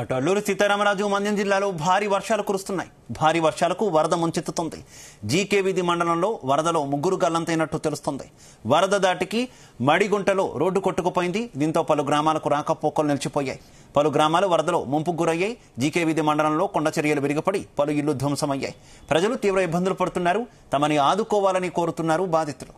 అటు అల్లూరి సీతారామరాజు మన్యం జిల్లాలో భారీ వర్షాలు కురుస్తున్నాయి. భారీ వర్షాలకు వరద ముంచెత్తుతుంది. జీకేవీధి మండలంలో వరదలో ముగ్గురు గల్లంతైనట్టు తెలుస్తుంది. వరద దాటికి మడిగుంటలో రోడ్డు కొట్టుకుపోయింది. దీంతో పలు గ్రామాలకు రాకపోకలు నిలిచిపోయాయి. పలు గ్రామాలు వరదలో ముంపుకు గురయ్యాయి. జీకేవీధి మండలంలో కొండ చర్యలు విరిగిపడి పలు ఇళ్లు ధ్వంసమయ్యాయి. ప్రజలు తీవ్ర ఇబ్బందులు పడుతున్నారు. తమని ఆదుకోవాలని కోరుతున్నారు బాధితులు.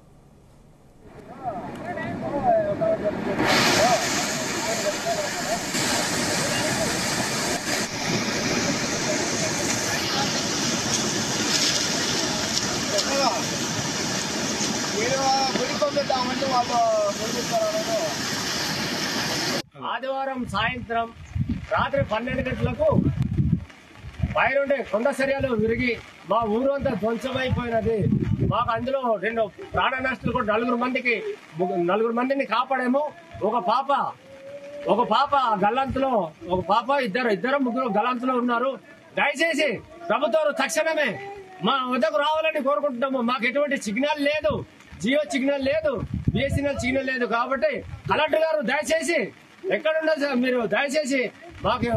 ఆదివారం సాయంత్రం రాత్రి 12 గంటలకు పైరుండే కొండ చర్యలు విరిగి మా ఊరు అంతా ధ్వంసమైపోయినది. మాకు అందులో 2 ప్రాణ నష్టాలు కూడా నలుగురు మందిని కాపాడేమో. ఒక పాప గల్లంతులో, ఒక పాప ఇద్దరు ముగ్గురు గల్లంతులో ఉన్నారు. దయచేసి ప్రభుత్వం తక్షణమే మా వద్దకు రావాలని కోరుకుంటున్నాము. మాకు ఎటువంటి సిగ్నల్ లేదు, జియో సిగ్నల్ లేదు, బిఎస్ఎన్ఎల్ సిగ్నల్ లేదు. కాబట్టి కలెక్టర్ గారు దయచేసి ఎక్కడున్నారు సార్, మీరు దయచేసి మాకు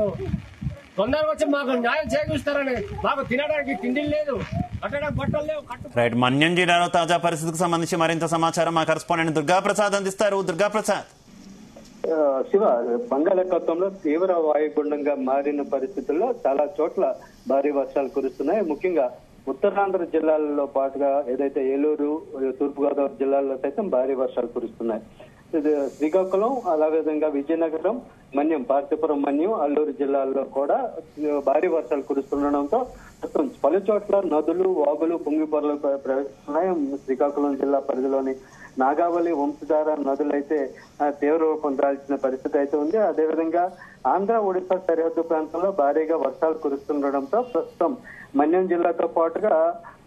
తొందరగా వచ్చి మాకు న్యాయం చేకూరుస్తారని. మాకు తినడానికి తిండి లేదు, కట్టడానికి బట్టలు లేవు. రైట్, మన్యం జిల్లాలో తాజా పరిస్థితికి సంబంధించి మరింత సమాచారం మా కరెస్పాండెంట్ దుర్గాప్రసాద్ అందిస్తారు. దుర్గాప్రసాద్. శివ, బంగాళాఖాతంలో తీవ్ర వాయుగుండంగా మారిన పరిస్థితుల్లో చాలా చోట్ల భారీ వర్షాలు కురుస్తున్నాయి. ముఖ్యంగా ఉత్తరాంధ్ర జిల్లాలలో పాటుగా ఏదైతే ఏలూరు, తూర్పుగోదావరి జిల్లాల్లో సైతం భారీ వర్షాలు కురుస్తున్నాయి. శ్రీకాకుళం, అలావిధంగా విజయనగరం, మన్యం, పార్తీపురం, మన్యం, అల్లూరు జిల్లాల్లో కూడా భారీ వర్షాలు కురుస్తుండడంతో పలు చోట్ల నదులు, వాగులు పొంగిపొరలు ప్రవహిస్తున్నాయి. శ్రీకాకుళం జిల్లా పరిధిలోని నాగావళి, వంశధార నదులైతే తీవ్ర రూపం దాల్చిన పరిస్థితి అయితే ఉంది. అదేవిధంగా ఆంధ్ర, ఒడిశా సరిహద్దు ప్రాంతంలో భారీగా వర్షాలు కురుస్తుండడంతో ప్రస్తుతం మన్యం జిల్లాతో పాటుగా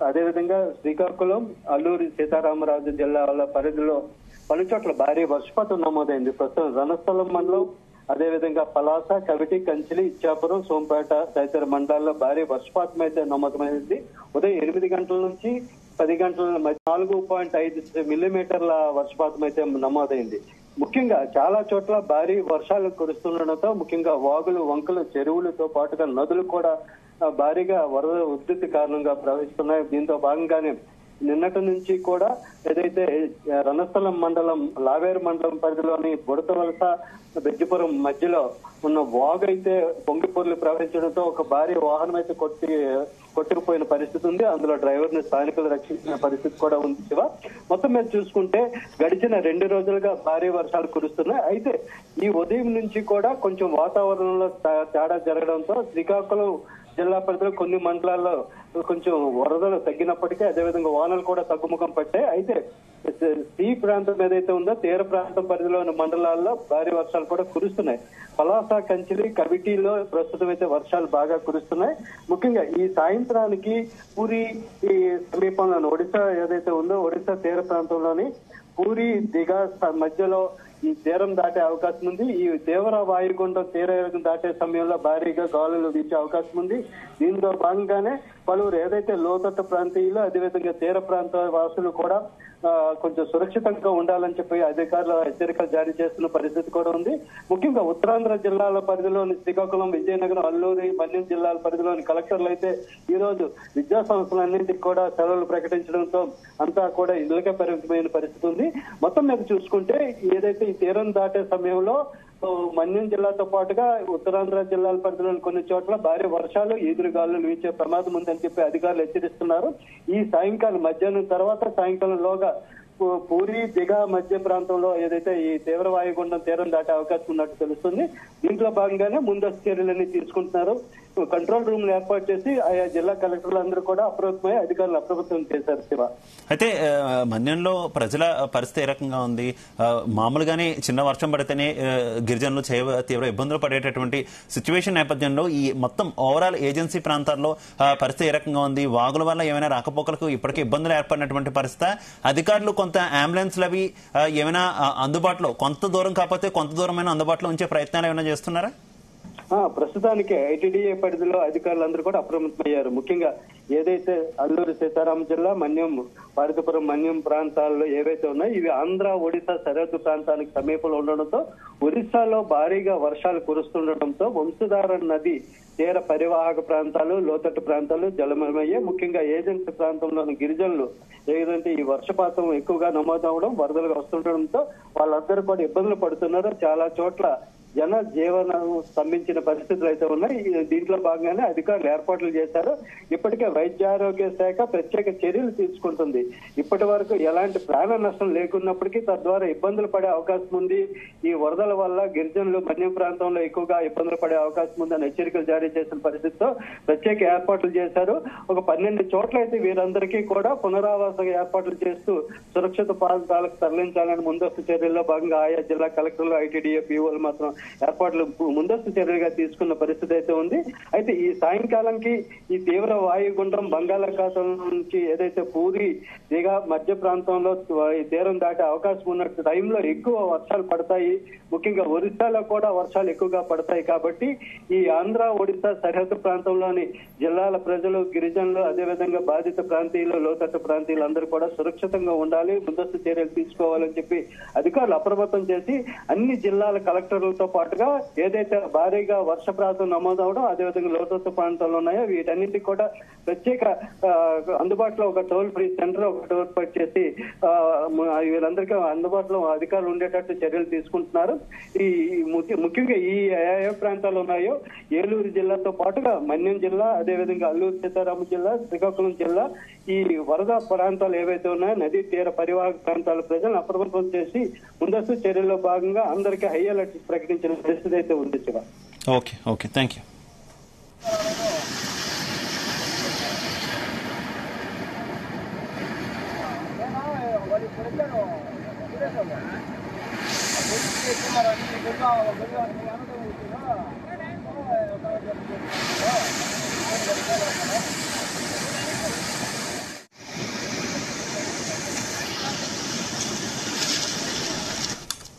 అదేవిధంగా శ్రీకాకుళం, అల్లూరి సీతారామరాజు జిల్లాల పరిధిలో పలు చోట్ల భారీ వర్షపాతం నమోదైంది. ప్రస్తుతం రణస్థలం మండలం, అదేవిధంగా పలాస, కవిటి, కంచిలి, ఇచ్చాపురం, సోంపేట తదితర మండలాల్లో భారీ వర్షపాతం అయితే నమోదమైంది. ఉదయం 8 గంటల నుంచి 10 గంటల మధ్య 4.5 మిల్లీమీటర్ల వర్షపాతం అయితే నమోదైంది. ముఖ్యంగా చాలా చోట్ల భారీ వర్షాలు కురుస్తుండడంతో ముఖ్యంగా వాగులు, వంకలు, చెరువులతో పాటుగా నదులు కూడా భారీగా వరద ఉధృతి కారణంగా ప్రవహిస్తున్నాయి. దీంతో భాగంగానే నిన్నటి నుంచి కూడా ఏదైతే రణస్థలం మండలం, లావేరు మండలం పరిధిలోని బుడతవలస, బెజ్జిపురం మధ్యలో ఉన్న వాగు అయితే పొంగిపొర్లు ప్రవహించడంతో ఒక భారీ వాహనం అయితే కొట్టుకుపోయిన పరిస్థితి ఉంది. అందులో డ్రైవర్ ని స్థానికులు రక్షించిన పరిస్థితి కూడా ఉంది. శివ, మొత్తం మీద చూసుకుంటే గడిచిన 2 రోజులుగా భారీ వర్షాలు కురుస్తున్నాయి. అయితే ఈ ఉదయం నుంచి కూడా కొంచెం వాతావరణంలో తేడా జరగడంతో శ్రీకాకుళం జిల్లా పరిధిలో కొన్ని మండలాల్లో కొంచెం వరదలు తగ్గినప్పటికీ అదేవిధంగా వానలు కూడా తగ్గుముఖం పట్టాయి. అయితే సీ ప్రాంతం ఏదైతే ఉందో తీర ప్రాంతం పరిధిలోని మండలాల్లో భారీ వర్షాలు కూడా కురుస్తున్నాయి. పలాస, కంచిలి, కవిటిలో ప్రస్తుతం అయితే వర్షాలు బాగా కురుస్తున్నాయి. ముఖ్యంగా ఈ సాయంత్రానికి పూరి ఈ సమీపంలోని ఒడిశా ఏదైతే ఉందో ఒడిశా తీర ప్రాంతంలోని పూరి, దిగా మధ్యలో ఈ తీరం దాటే అవకాశం ఉంది. ఈ తీవ్ర వాయుగుండం తీరం దాటే సమయంలో భారీగా గాలులు వీచే అవకాశం ఉంది. దీనిలో భాగంగానే పలువురు ఏదైతే లోతట్టు ప్రాంతీయులు, అదేవిధంగా తీర ప్రాంత వాసులు కూడా కొంచెం సురక్షితంగా ఉండాలని చెప్పి అధికారులు హెచ్చరికలు జారీ చేస్తున్న పరిస్థితి కూడా ఉంది. ముఖ్యంగా ఉత్తరాంధ్ర జిల్లాల పరిధిలోని శ్రీకాకుళం, విజయనగరం, అల్లూరి, మన్యం జిల్లాల పరిధిలోని కలెక్టర్లు అయితే ఈ రోజు విద్యా సంస్థలన్నింటికి కూడా సెలవులు ప్రకటించడంతో అంతా కూడా ఇళ్లకే పరిమితమైన పరిస్థితి ఉంది. మొత్తం మీద చూసుకుంటే ఏదైతే ఈ తీరం దాటే సమయంలో మన్యం జిల్లాతో పాటుగా ఉత్తరాంధ్ర జిల్లాల పరిధిలోని కొన్ని చోట్ల భారీ వర్షాలు, ఈదురుగాలులు వీచే ప్రమాదం ఉందని చెప్పి అధికారులు హెచ్చరిస్తున్నారు. ఈ సాయంకాలం మధ్యాహ్నం తర్వాత సాయంకాలంలోగా పూరి, దిగా మధ్య ప్రాంతంలో ఏదైతే ఈ తీవ్ర వాయుగుండం తీరం దాటే అవకాశం ఉన్నట్టు తెలుస్తుంది. దీంట్లో భాగంగానే ముందస్తు చర్యలన్నీ తీసుకుంటున్నారు. కంట్రోల్ రూమ్ ఏర్పాటు చేసి ఆయా జిల్లా కలెక్టర్లు అందరూ కూడా అప్రమత్తమై అధికారులు అప్రమత్తం చేశారు. శివ, అయితే మన్యంలో ప్రజల పరిస్థితి ఏ రకంగా ఉంది? మామూలుగానే చిన్న వర్షం పడితేనే గిరిజనులు తీవ్ర ఇబ్బందులు పడేటటువంటి సిచ్యువేషన్ నేపథ్యంలో ఈ మొత్తం ఓవరాల్ ఏజెన్సీ ప్రాంతాల్లో పరిస్థితి ఏ రకంగా ఉంది? వాగుల వల్ల ఏమైనా రాకపోకలకు ఇప్పటికే ఇబ్బందులు ఏర్పడినటువంటి పరిస్థితి? అధికారులు కొంత అంబులెన్స్లు అవి ఏమైనా అందుబాటులో, కొంత దూరం కాకపోతే కొంత దూరమైన అందుబాటులో ఉంచే ప్రయత్నాలు ఏమైనా చేస్తున్నారా? ప్రస్తుతానికి ఐటీడీఏ పరిధిలో అధికారులందరూ కూడా అప్రమత్తమయ్యారు. ముఖ్యంగా ఏదైతే అల్లూరు సీతారామ జిల్లా మన్యం పార్వతీపురం మన్యం ప్రాంతాల్లో ఏవైతే ఉన్నాయో ఇవి ఆంధ్ర ఒడిశా సరిహద్దు ప్రాంతానికి సమీపంలో ఉండడంతో ఒరిస్సాలో భారీగా వర్షాలు కురుస్తుండటంతో వంశధార నది తీర పరివాహక ప్రాంతాలు లోతట్టు ప్రాంతాలు జలమయమయ్యాయి. ముఖ్యంగా ఏజెన్సీ ప్రాంతంలోని గిరిజనులు ఏదంటే ఈ వర్షపాతం ఎక్కువగా నమోదవడం వరదలుగా వస్తుండటంతో వాళ్ళందరూ కూడా ఇబ్బందులు పడుతున్నారు. చాలా చోట్ల జన జీవనం స్తంభించిన పరిస్థితులు అయితే ఉన్నాయి. దీంట్లో భాగంగానే అధికారులు ఏర్పాట్లు చేశారు. ఇప్పటికే వైద్యారోగ్య శాఖ ప్రత్యేక చర్యలు తీసుకుంటుంది. ఇప్పటి వరకు ఎలాంటి ప్రాణ నష్టం లేకున్నప్పటికీ తద్వారా ఇబ్బందులు పడే అవకాశం ఉంది. ఈ వరదల వల్ల గిరిజనులు మన్యం ప్రాంతంలో ఎక్కువగా ఇబ్బందులు పడే అవకాశం ఉందని హెచ్చరికలు జారీ చేసిన పరిస్థితితో ప్రత్యేక ఏర్పాట్లు చేశారు. ఒక 12 చోట్ల అయితే వీరందరికీ కూడా పునరావాస ఏర్పాట్లు చేస్తూ సురక్షిత ప్రాంతాలకు తరలించాలని ముందస్తు చర్యల్లో భాగంగా ఆయా జిల్లా కలెక్టర్లు ఐటీడీఏ పీఓలు మాత్రం ఏర్పాట్లు ముందస్తు చర్యలుగా తీసుకున్న పరిస్థితి అయితే ఉంది. అయితే ఈ సాయంకాలంకి ఈ తీవ్ర వాయుగుండం బంగాళాఖాతం నుంచి ఏదైతే పూరి దిగా మధ్య ప్రాంతంలో ఈ తీరం దాటే అవకాశం ఉన్న టైంలో ఎక్కువ వర్షాలు పడతాయి. ముఖ్యంగా ఒరిస్సాలో కూడా వర్షాలు ఎక్కువగా పడతాయి. కాబట్టి ఈ ఆంధ్ర ఒడిశా సరిహద్దు ప్రాంతంలోని జిల్లాల ప్రజలు గిరిజనులు అదేవిధంగా బాధిత ప్రాంతీయులు లోతట్టు ప్రాంతీయులు అందరూ కూడా సురక్షితంగా ఉండాలి, ముందస్తు చర్యలు తీసుకోవాలని చెప్పి అధికారులు అప్రమత్తం చేసి అన్ని జిల్లాల కలెక్టర్లతో పాటుగా ఏదైతే భారీగా వర్షపాతం నమోదవడం అదేవిధంగా లోతట్టు ప్రాంతాలు ఉన్నాయో వీటన్నిటికీ కూడా ప్రత్యేక అందుబాటులో ఒక టోల్ ఫ్రీ సెంటర్ ఒకటి ఏర్పాటు చేసి వీళ్ళందరికీ అందుబాటులో అధికారులు ఉండేటట్టు చర్యలు తీసుకుంటున్నారు. ఈ ముఖ్యంగా ఈ ఏ ప్రాంతాలు ఉన్నాయో ఏలూరు జిల్లాతో పాటుగా మన్యం జిల్లా అదేవిధంగా అల్లూరు సీతారామ జిల్లా శ్రీకాకుళం జిల్లా ఈ వరద ప్రాంతాలు ఏవైతే ఉన్నాయో నదీ తీర పరివాహక ప్రాంతాల ప్రజలను అప్రమత్తం చేసి ముందస్తు చర్యల్లో భాగంగా అందరికీ హై అలర్ట్ ప్రకటించిన పరిస్థితి అయితే ఉంది. Okay okay thank you. Gracias.